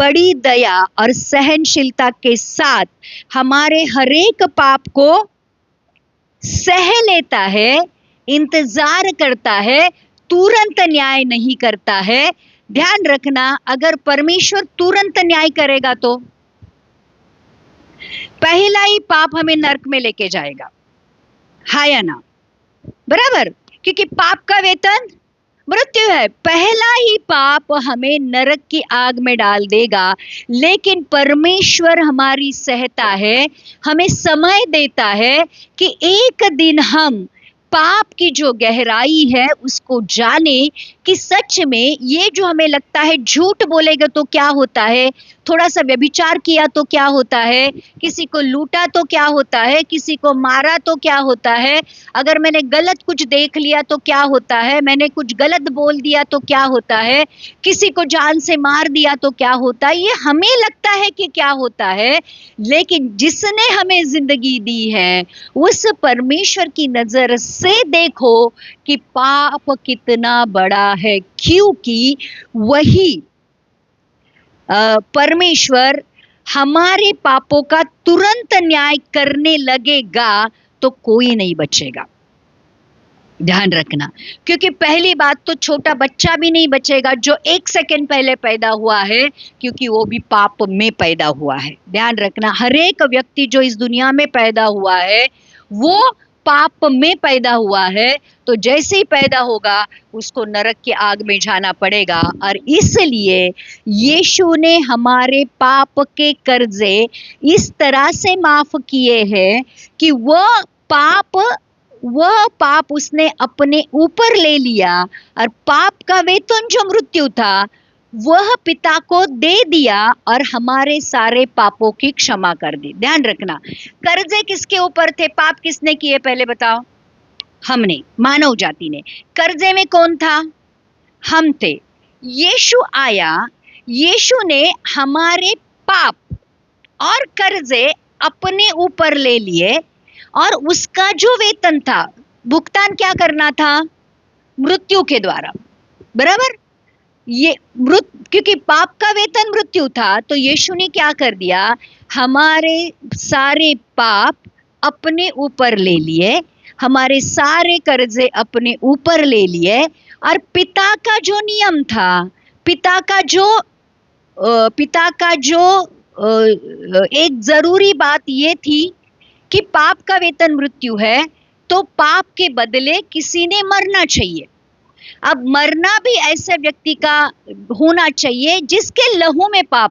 बड़ी दया और सहनशीलता के साथ हमारे हर एक पाप को सह लेता है, इंतजार करता है, तुरंत न्याय नहीं करता है। ध्यान रखना, अगर परमेश्वर तुरंत न्याय करेगा तो पहला ही पाप हमें नरक में लेके जाएगा, हाँ या ना? बराबर, क्योंकि पाप का वेतन मृत्यु है। पहला ही पाप हमें नरक की आग में डाल देगा, लेकिन परमेश्वर हमारी सहता है, हमें समय देता है कि एक दिन हम पाप की जो गहराई है उसको जाने कि सच में ये जो हमें लगता है झूठ बोलेगा तो क्या होता है, थोड़ा सा व्यभिचार किया तो क्या होता है, किसी को लूटा तो क्या होता है, किसी को मारा तो क्या होता है, अगर मैंने गलत कुछ देख लिया तो क्या होता है, मैंने कुछ गलत बोल दिया तो क्या होता है, किसी को जान से मार दिया तो क्या होता है, ये हमें लगता है कि क्या होता है। लेकिन जिसने हमें जिंदगी दी है उस परमेश्वर की नजर से देखो कि पाप कितना बड़ा है, क्योंकि वही परमेश्वर हमारे पापों का तुरंत न्याय करने लगेगा तो कोई नहीं बचेगा। ध्यान रखना, क्योंकि पहली बात तो छोटा बच्चा भी नहीं बचेगा जो 1 सेकंड पहले पैदा हुआ है, क्योंकि वो भी पाप में पैदा हुआ है। ध्यान रखना, हर एक व्यक्ति जो इस दुनिया में पैदा हुआ है वो पाप में पैदा हुआ है, तो जैसे ही पैदा होगा उसको नरक की आग में जाना पड़ेगा। और इसलिए यीशु ने हमारे पाप के कर्जे इस तरह से माफ किए हैं कि वह पाप उसने अपने ऊपर ले लिया, और पाप का वेतन जो मृत्यु था वह पिता को दे दिया और हमारे सारे पापों की क्षमा कर दी। ध्यान रखना, कर्जे किसके ऊपर थे, पाप किसने किए पहले बताओ? हमने, मानव जाति ने। कर्जे में कौन था? हम थे। यीशु आया, यीशु ने हमारे पाप और कर्जे अपने ऊपर ले लिए, और उसका जो वेतन था, भुगतान क्या करना था? मृत्यु के द्वारा। बराबर, ये क्योंकि पाप का वेतन मृत्यु था, तो यीशु ने क्या कर दिया? हमारे सारे पाप अपने ऊपर ले लिए, हमारे सारे कर्जे अपने ऊपर ले लिए, और पिता का जो नियम था, पिता का जो एक जरूरी बात ये थी कि पाप का वेतन मृत्यु है, तो पाप के बदले किसी ने मरना चाहिए। अब मरना भी ऐसे व्यक्ति का होना चाहिए जिसके लहू में पाप